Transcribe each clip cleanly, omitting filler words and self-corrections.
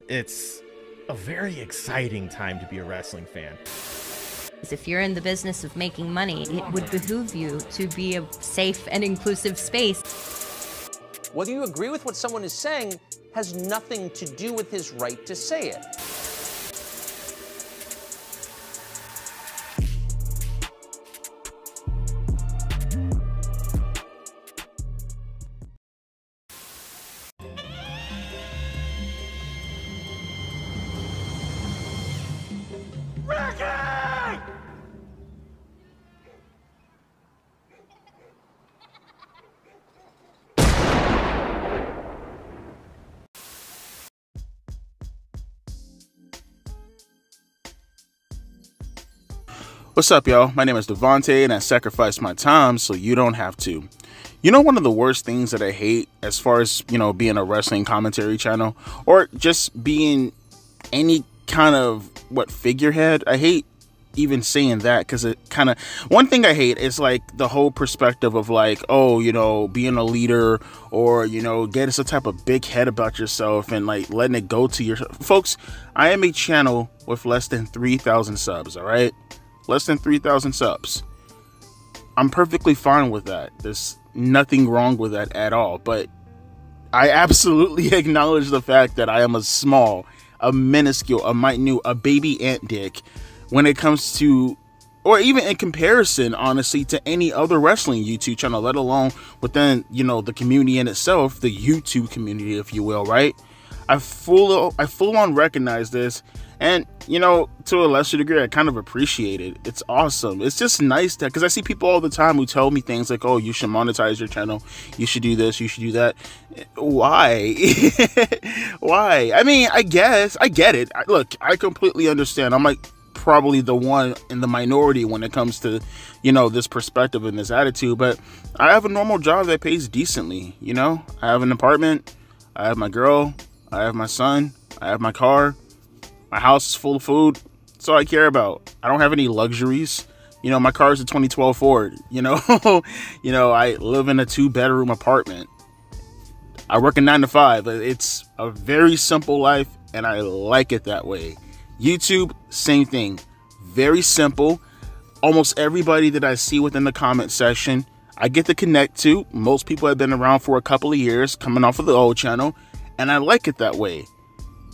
It's a very exciting time to be a wrestling fan. If you're in the business of making money, it would behoove you to be a safe and inclusive space. Whether you agree with what someone is saying has nothing to do with his right to say it. What's up, y'all? My name is Devontae, and I sacrifice my time so you don't have to. You know, one of the worst things that I hate as far as, being a wrestling commentary channel or just being any kind of, figurehead? I hate even saying that because it kind of, one thing I hate is like the whole perspective of like, oh, being a leader or, getting some type of big head about yourself and like letting it go to your folks. I am a channel with less than 3,000 subs, all right? Less than 3,000 subs. I'm perfectly fine with that. There's nothing wrong with that at all. But I absolutely acknowledge the fact that I am a small, a minuscule, a minute, a baby ant dick when it comes to, or even in comparison, honestly, to any other wrestling YouTube channel, let alone within, the community in itself, the YouTube community, if you will, right? I full on recognize this. And, to a lesser degree, I kind of appreciate it. It's awesome. It's just nice that, because I see people all the time who tell me things like, oh, you should monetize your channel. You should do this. You should do that. Why? Why? I mean, I guess. I get it. Look, I completely understand. I'm like probably the one in the minority when it comes to, this perspective and this attitude. But I have a normal job that pays decently, I have an apartment. I have my girl. I have my son. I have my car. My house is full of food. That's all I care about. I don't have any luxuries. My car is a 2012 Ford. I live in a 2-bedroom apartment. I work a 9 to 5. It's a very simple life, and I like it that way. YouTube, same thing. Very simple. Almost everybody that I see within the comment section, I get to connect to. Most people have been around for a couple of years, coming off of the old channel, and I like it that way.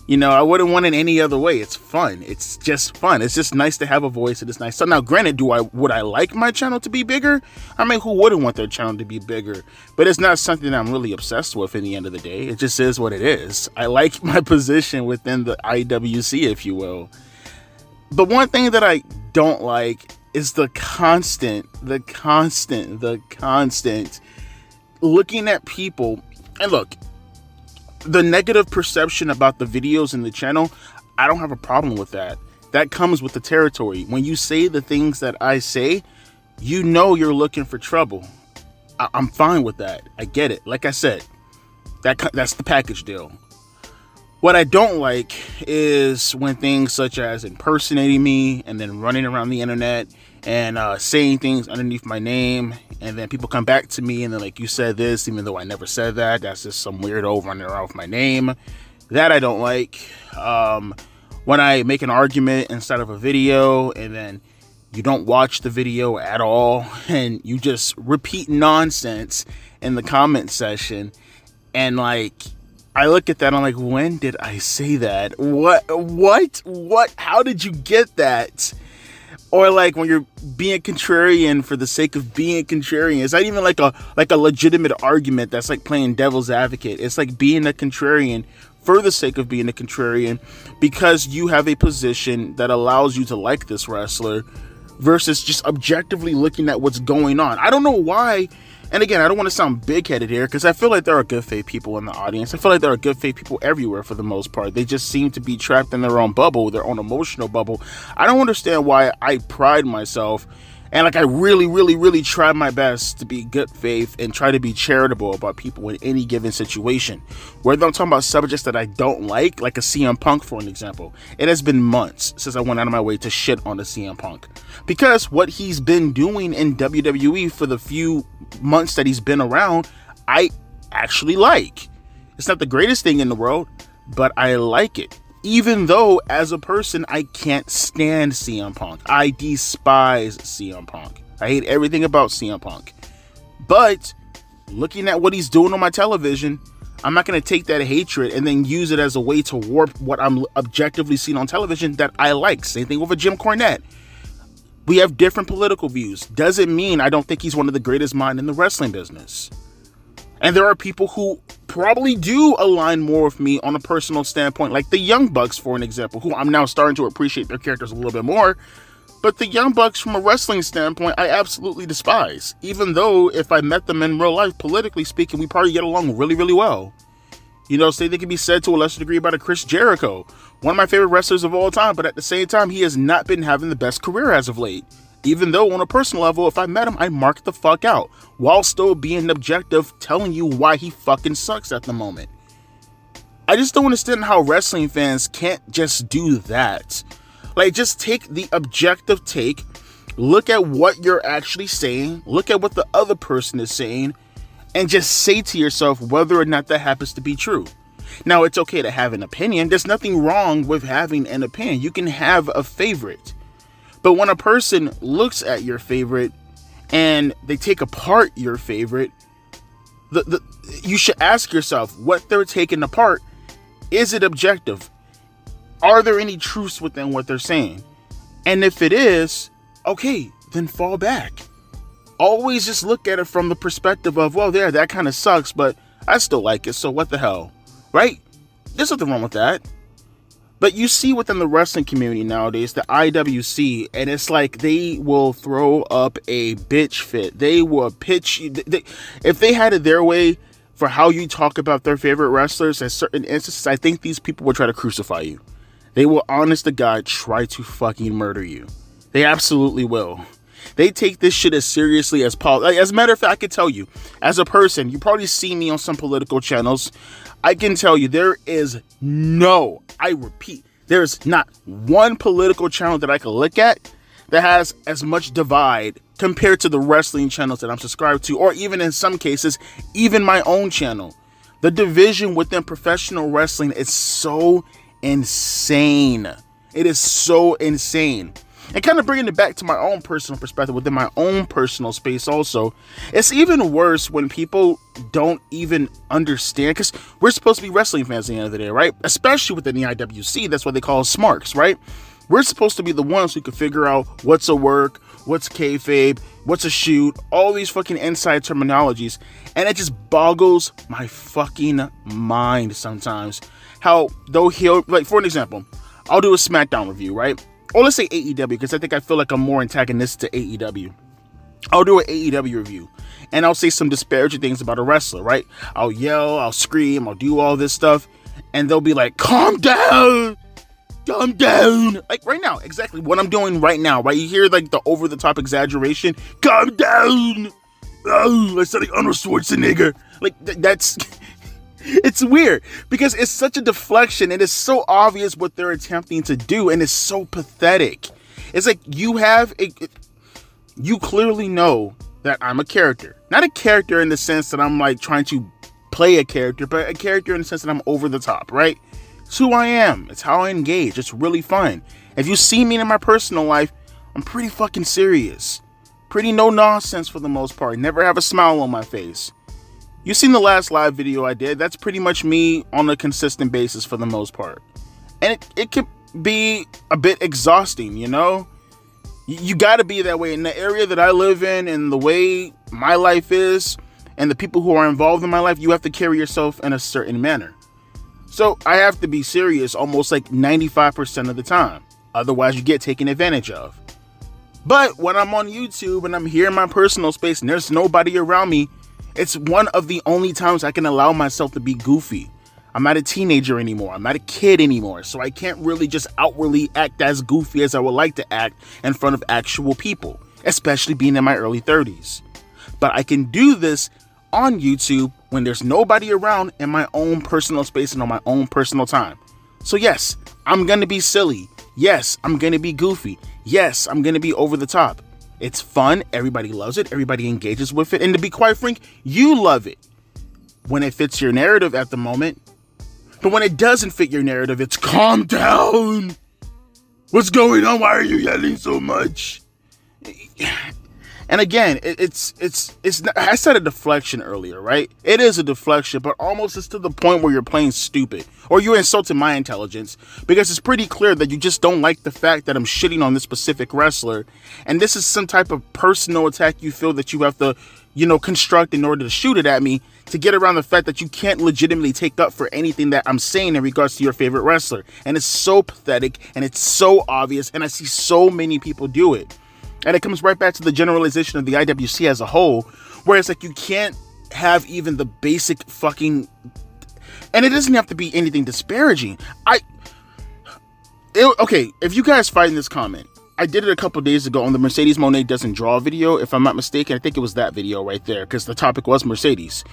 I wouldn't want it any other way. It's fun. It's just fun. It's just nice to have a voice. It is nice. So now, granted, would I like my channel to be bigger? I mean, who wouldn't want their channel to be bigger? But it's not something that I'm really obsessed with in the end of the day. It just is what it is. I like my position within the IWC, if you will. The one thing that I don't like is the constant looking at people. And look, the negative perception about the videos in the channel, I don't have a problem with that. That comes with the territory. When you say the things that I say, you're looking for trouble. I'm fine with that. I get it. Like I said, that's the package deal. What I don't like is when things such as impersonating me and then running around the internet and saying things underneath my name, and then people come back to me and they're like, you said this even though I never said that. That's just some weirdo running around with my name. That I don't like. When I make an argument inside of a video and then you don't watch the video at all and you just repeat nonsense in the comment section, and like I look at that, I'm like, when did I say that? What? How did you get that? Or like when you're being contrarian for the sake of being contrarian. It's not even like a legitimate argument that's like playing devil's advocate. It's like being a contrarian for the sake of being a contrarian because you have a position that allows you to like this wrestler versus just objectively looking at what's going on. I don't know why. And again, I don't want to sound big-headed here because I feel like there are good faith people in the audience. I feel like there are good faith people everywhere for the most part. They just seem to be trapped in their own bubble, their own emotional bubble. I don't understand why I pride myself and like I really try my best to be good faith and try to be charitable about people in any given situation. Whether I'm talking about subjects that I don't like a CM Punk, for an example. It has been months since I went out of my way to shit on the CM Punk. Because what he's been doing in WWE for the few months that he's been around, I actually like. It's not the greatest thing in the world, but I like it. Even though, as a person, I can't stand CM Punk. I despise CM Punk. I hate everything about CM Punk. But looking at what he's doing on my television, I'm not going to take that hatred and then use it as a way to warp what I'm objectively seeing on television that I like. Same thing with Jim Cornette. We have different political views. Doesn't mean I don't think he's one of the greatest minds in the wrestling business. And there are people who probably do align more with me on a personal standpoint, like the Young Bucks, for an example, who I'm now starting to appreciate their characters a little bit more. But the Young Bucks, from a wrestling standpoint, I absolutely despise. Even though, if I met them in real life, politically speaking, we probably get along really, really well. You know, same thing can be said to a lesser degree about a Chris Jericho. One of my favorite wrestlers of all time, but at the same time, he has not been having the best career as of late. Even though, on a personal level, if I met him, I mark the fuck out. While still being objective, telling you why he fucking sucks at the moment. I just don't understand how wrestling fans can't just do that. Like, just take the objective take, look at what you're actually saying, look at what the other person is saying, and just say to yourself whether or not that happens to be true. Now, it's okay to have an opinion. There's nothing wrong with having an opinion. You can have a favorite. But when a person looks at your favorite and they take apart your favorite, you should ask yourself what they're taking apart. Is it objective? Are there any truths within what they're saying? And if it is, okay, then fall back. Always just look at it from the perspective of, well, that kind of sucks, but I still like it, so what the hell, right? There's nothing wrong with that. But you see within the wrestling community nowadays, the IWC, and it's like they will throw up a bitch fit. They will pitch you. If they had it their way for how you talk about their favorite wrestlers at certain instances, I think these people will try to crucify you. They will, honest to God, try to fucking murder you. They absolutely will. They take this shit as seriously as politics. As a matter of fact, I can tell you, as a person, you probably see me on some political channels. I can tell you there is no, I repeat, there's not one political channel that I can look at that has as much divide compared to the wrestling channels that I'm subscribed to, or even in some cases, even my own channel. The division within professional wrestling is so insane. It is so insane. And kind of bringing it back to my own personal perspective within my own personal space also, it's even worse when people don't even understand, because we're supposed to be wrestling fans at the end of the day, right? Especially within the IWC, that's what they call us smarks, right? We're supposed to be the ones who can figure out what's a work, what's kayfabe, what's a shoot, all these fucking inside terminologies, and it just boggles my fucking mind sometimes. How though he'll, like, for an example, I'll do a SmackDown review, right? Or let's say AEW, because I feel like I'm more antagonistic to AEW. I'll do an AEW review, and I'll say some disparaging things about a wrestler, right? I'll yell, I'll scream, I'll do all this stuff, and they'll be like, calm down! Calm down! Like right now, exactly what I'm doing right now, right? You hear like the over-the-top exaggeration? Calm down! Oh, I said like Arnold Schwarzenegger. Like, that's... It's weird because it's such a deflection and it's so obvious what they're attempting to do, and it's so pathetic. It's like you clearly know that I'm a character. Not a character in the sense that I'm like trying to play a character, but a character in the sense that I'm over the top, right? It's who I am. It's how I engage. It's really fun. If you see me in my personal life, I'm pretty fucking serious. Pretty no nonsense for the most part. Never have a smile on my face. You've seen the last live video I did. That's pretty much me on a consistent basis for the most part. And it could be a bit exhausting, you know? You got to be that way. In the area that I live in and the way my life is and the people who are involved in my life, you have to carry yourself in a certain manner. So I have to be serious almost like 95% of the time. Otherwise, you get taken advantage of. But when I'm on YouTube and I'm here in my personal space and there's nobody around me, it's one of the only times I can allow myself to be goofy. I'm not a teenager anymore. I'm not a kid anymore. So I can't really just outwardly act as goofy as I would like to act in front of actual people, especially being in my early 30s. But I can do this on YouTube when there's nobody around in my own personal space and on my own personal time. So yes, I'm going to be silly. Yes, I'm going to be goofy. Yes, I'm going to be over the top. It's fun. Everybody loves it. Everybody engages with it. And to be quite frank, you love it when it fits your narrative at the moment. But when it doesn't fit your narrative, it's calm down. What's going on? Why are you yelling so much? And again, it's I said a deflection earlier, right? It is a deflection, but almost it's to the point where you're playing stupid or you're insulting my intelligence, because it's pretty clear that you just don't like the fact that I'm shitting on this specific wrestler. And this is some type of personal attack you feel that you have to, construct in order to shoot it at me, to get around the fact that you can't legitimately take up for anything that I'm saying in regards to your favorite wrestler. And it's so pathetic and it's so obvious, and I see so many people do it. And it comes right back to the generalization of the IWC as a whole, where it's like you can't have even the basic fucking... And it doesn't have to be anything disparaging. Okay, if you guys find this comment, I did it a couple days ago on the Mercedes Moné doesn't draw video, if I'm not mistaken. I think it was that video right there, because the topic was Mercedes.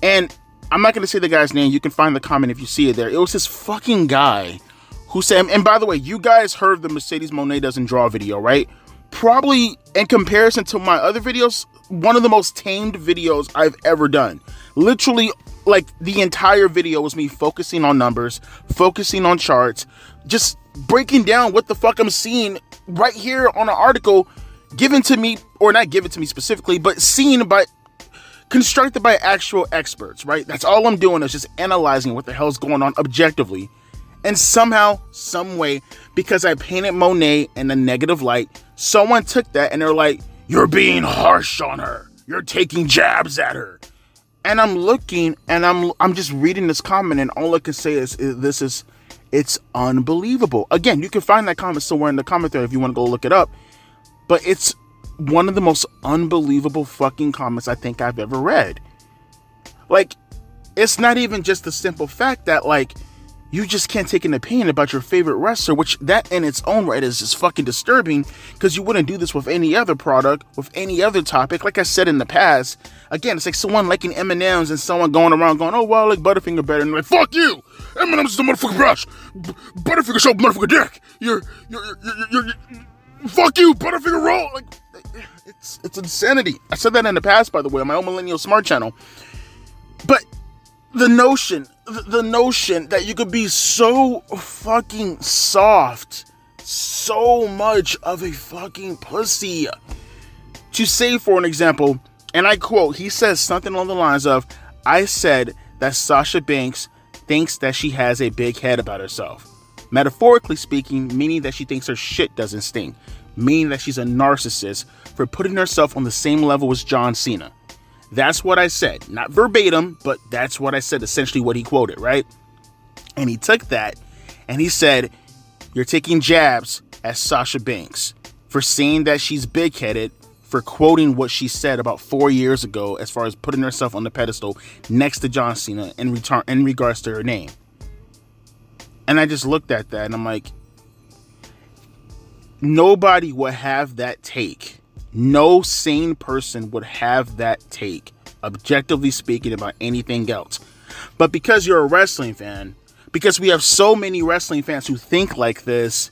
And I'm not going to say the guy's name. You can find the comment if you see it there. It was this fucking guy who said... And by the way, you guys heard the Mercedes Moné doesn't draw video, right? Probably in comparison to my other videos, one of the most tamed videos I've ever done. Literally, like, the entire video was me focusing on numbers, focusing on charts, just breaking down what the fuck I'm seeing right here on an article given to me, or not given to me specifically, but constructed by actual experts, right? That's all I'm doing, is just analyzing what the hell's going on objectively. And somehow, some way, because I painted Monet in a negative light, someone took that and they're like, you're being harsh on her. You're taking jabs at her. And I'm looking and I'm just reading this comment, and all I can say is it's unbelievable. Again, you can find that comment somewhere in the commentary if you want to go look it up. But it's one of the most unbelievable fucking comments I think I've ever read. Like, it's not even just the simple fact that, like, you just can't take an opinion about your favorite wrestler, which that in its own right is just fucking disturbing, because you wouldn't do this with any other product, with any other topic. Like I said in the past, again, it's like someone liking M&M's and someone going around going, oh, well, I like Butterfinger better. And they're like, fuck you! M&M's is the motherfucking brush! Butterfinger show motherfucking dick! You're fuck you, Butterfinger roll! Like, it's insanity. I said that in the past, by the way, on my own Millennial Smart channel. But the notion that you could be so fucking soft, so much of a fucking pussy, to say, for an example, and I quote, he says something along the lines of, I said that Sasha Banks thinks that she has a big head about herself. Metaphorically speaking, meaning that she thinks her shit doesn't stink, meaning that she's a narcissist for putting herself on the same level as John Cena. That's what I said. Not verbatim, but that's what I said, essentially what he quoted, right? And he took that and he said, you're taking jabs at Sasha Banks for saying that she's big-headed, for quoting what she said about 4 years ago as far as putting herself on the pedestal next to John Cena in regards to her name. And I just looked at that and I'm like, nobody would have that take. No sane person would have that take, objectively speaking, about anything else. But because you're a wrestling fan, because we have so many wrestling fans who think like this,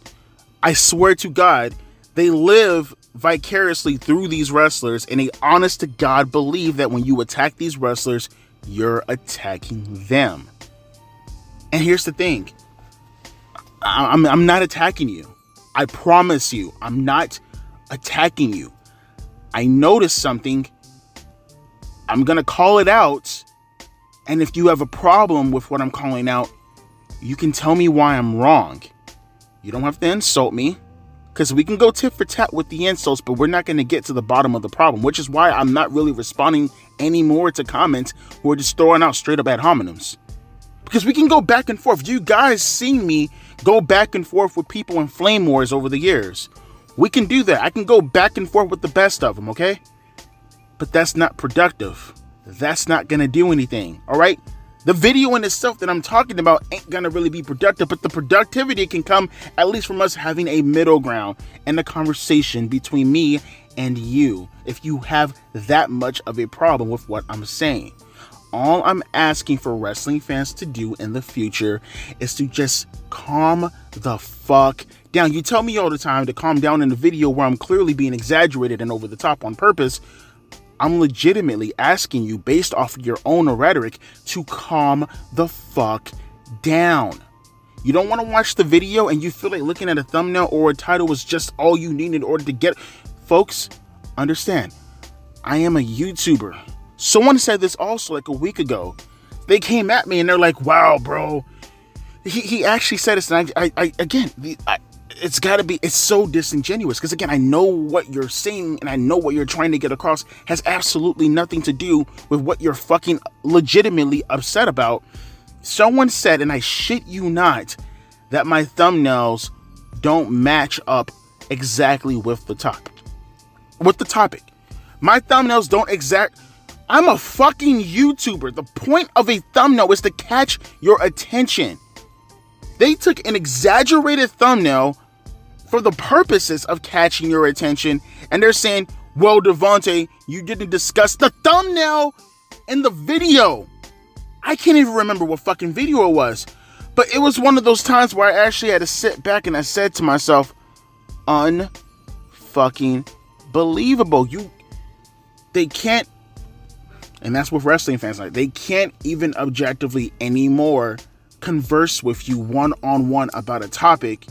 I swear to God, they live vicariously through these wrestlers, and they honest to God believe that when you attack these wrestlers, you're attacking them. And here's the thing. I'm not attacking you. I promise you, I'm not attacking you. I noticed something. I'm going to call it out. And if you have a problem with what I'm calling out, you can tell me why I'm wrong. You don't have to insult me, because we can go tit for tat with the insults, but we're not going to get to the bottom of the problem, which is why I'm not really responding anymore to comments who are just throwing out straight up ad hominems. Because we can go back and forth. You guys seen me go back and forth with people in flame wars over the years. We can do that. I can go back and forth with the best of them, okay? But that's not productive. That's not going to do anything, all right? The video in itself that I'm talking about ain't going to really be productive, but the productivity can come at least from us having a middle ground and a conversation between me and you, if you have that much of a problem with what I'm saying. All I'm asking for wrestling fans to do in the future is to just calm the fuck down. You tell me all the time to calm down in the video where I'm clearly being exaggerated and over the top on purpose. I'm legitimately asking you, based off of your own rhetoric, to calm the fuck down. You don't want to watch the video and you feel like looking at a thumbnail or a title was just all you need in order to get. Folks, understand, I am a YouTuber. Someone said this also like a week ago. They came at me and they're like, wow, bro. He actually said this, and it's got to be, it's so disingenuous. Because again, I know what you're saying and I know what you're trying to get across has absolutely nothing to do with what you're fucking legitimately upset about. Someone said, and I shit you not, that my thumbnails don't match up exactly with the topic. My thumbnails don't I'm a fucking YouTuber. The point of a thumbnail is to catch your attention. They took an exaggerated thumbnail for the purposes of catching your attention, and they're saying, well, Devontae, you didn't discuss the thumbnail in the video. I can't even remember what fucking video it was, but it was one of those times where I actually had to sit back and I said to myself, unfucking believable. They can't, and that's what wrestling fans like, they can't even objectively anymore converse with you one-on-one about a topic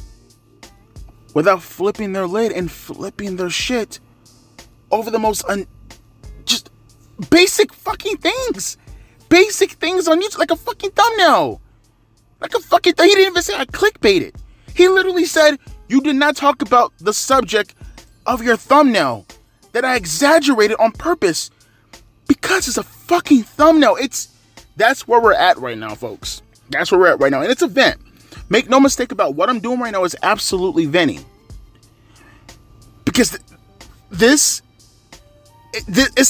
without flipping their lid and flipping their shit over the most just basic fucking things. Basic things on YouTube, like a fucking thumbnail. Like a fucking thing. He didn't even say I clickbaited. He literally said, you did not talk about the subject of your thumbnail. That I exaggerated on purpose. Because it's a fucking thumbnail. That's where we're at right now, folks. That's where we're at right now. And it's a vent. Make no mistake about what I'm doing right now is absolutely venting. Because it's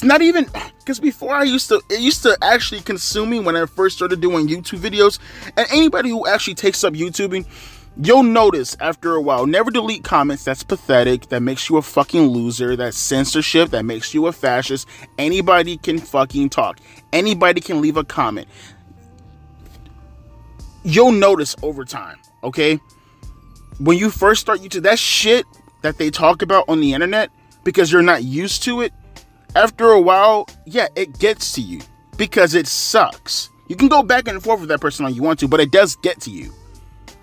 not even, because before it used to actually consume me when I first started doing YouTube videos. And anybody who actually takes up YouTubing, you'll notice after a while, never delete comments. That's pathetic. That makes you a fucking loser. That's censorship. That makes you a fascist. Anybody can fucking talk. Anybody can leave a comment. You'll notice over time, okay? When you first start YouTube, that shit that they talk about on the internet, because you're not used to it, after a while, yeah, it gets to you because it sucks. You can go back and forth with that person all you want to, but it does get to you.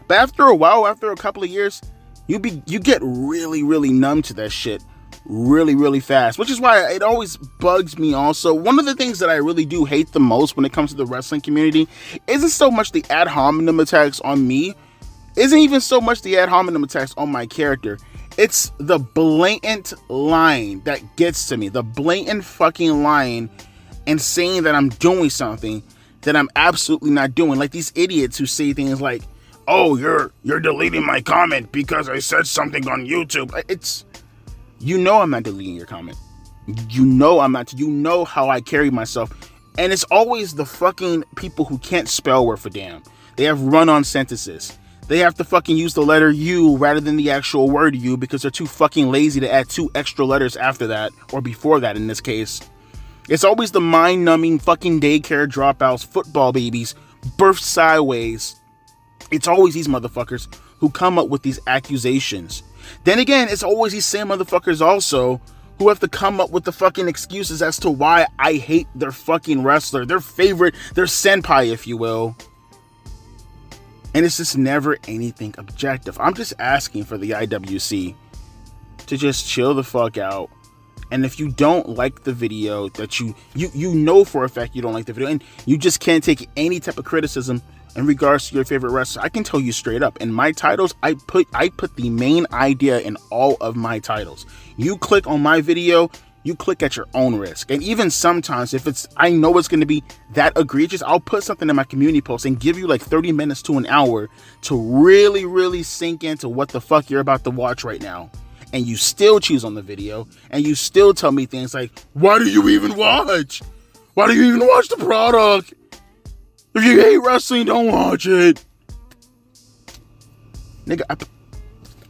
But after a while, after a couple of years, you get really, really numb to that shit really, really fast, which is why it always bugs me also. One of the things that I really do hate the most when it comes to the wrestling community isn't so much the ad hominem attacks on me, isn't even so much the ad hominem attacks on my character. It's the blatant line that gets to me. The blatant fucking line and saying that I'm doing something that I'm absolutely not doing. Like these idiots who say things like, oh, you're deleting my comment because I said something on YouTube. I'm not deleting your comment. I'm not. You know how I carry myself. And it's always the fucking people who can't spell worth a damn. They have run-on sentences. They have to fucking use the letter U rather than the actual word U because they're too fucking lazy to add 2 extra letters after that, or before that in this case. It's always the mind-numbing fucking daycare dropouts, football babies, birthed sideways. It's always these motherfuckers who come up with these accusations. Then again, it's always these same motherfuckers also who have to come up with the fucking excuses as to why I hate their fucking wrestler, their favorite, their senpai, if you will. And it's just never anything objective. I'm just asking for the IWC to just chill the fuck out. And if you don't like the video, that you know for a fact you don't like the video, and you just can't take any type of criticism in regards to your favorite wrestler, I can tell you straight up, in my titles, I put the main idea in all of my titles. You click on my video, you click at your own risk. And even sometimes, if I know it's going to be that egregious, I'll put something in my community post and give you like 30 minutes to an hour to really, really sink into what the fuck you're about to watch right now. And you still choose on the video, and you still tell me things like, why do you even watch? Why do you even watch the product? If you hate wrestling, don't watch it. Nigga,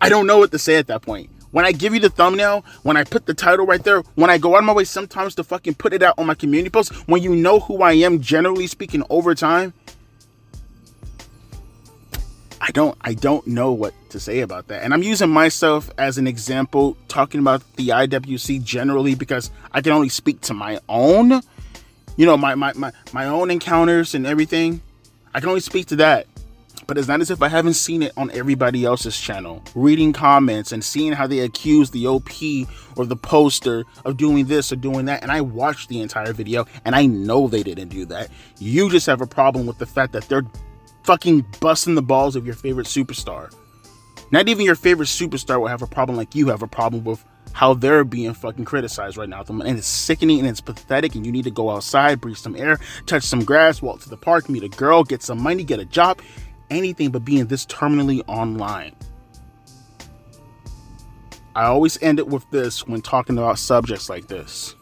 I don't know what to say at that point. When I give you the thumbnail, when I put the title right there, when I go out of my way sometimes to fucking put it out on my community post, when you know who I am, generally speaking, over time, I don't know what to say about that. And I'm using myself as an example, talking about the IWC generally, because I can only speak to my own, my own encounters and everything. I can only speak to that. But it's not as if I haven't seen it on everybody else's channel. Reading comments and seeing how they accuse the OP or the poster of doing this or doing that. And I watched the entire video and I know they didn't do that. You just have a problem with the fact that they're fucking busting the balls of your favorite superstar. Not even your favorite superstar will have a problem like you have a problem with how they're being fucking criticized right now. And it's sickening and it's pathetic, and you need to go outside, breathe some air, touch some grass, walk to the park, meet a girl, get some money, get a job, anything but being this terminally online. I always end it with this when talking about subjects like this.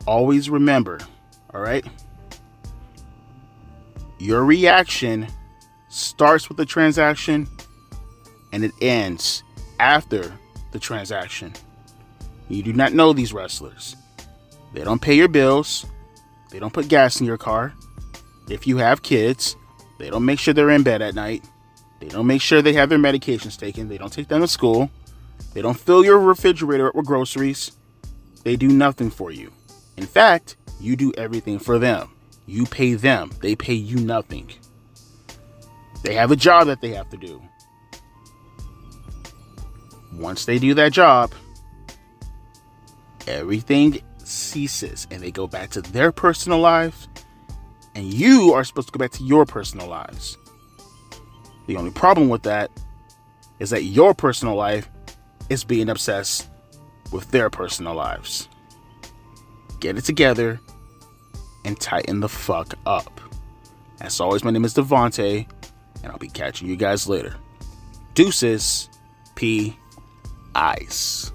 Always remember, all right? Your reaction starts with the transaction and it ends after the transaction. You do not know these wrestlers. They don't pay your bills. They don't put gas in your car. If you have kids, they don't make sure they're in bed at night. They don't make sure they have their medications taken. They don't take them to school. They don't fill your refrigerator with groceries. They do nothing for you. In fact, you do everything for them. You pay them. They pay you nothing. They have a job that they have to do. Once they do that job, everything ceases and they go back to their personal lives, and you are supposed to go back to your personal lives. The only problem with that is that your personal life is being obsessed with their personal lives. Get it together and tighten the fuck up. As always, my name is Devontae, and I'll be catching you guys later. Deuces, P. Ice.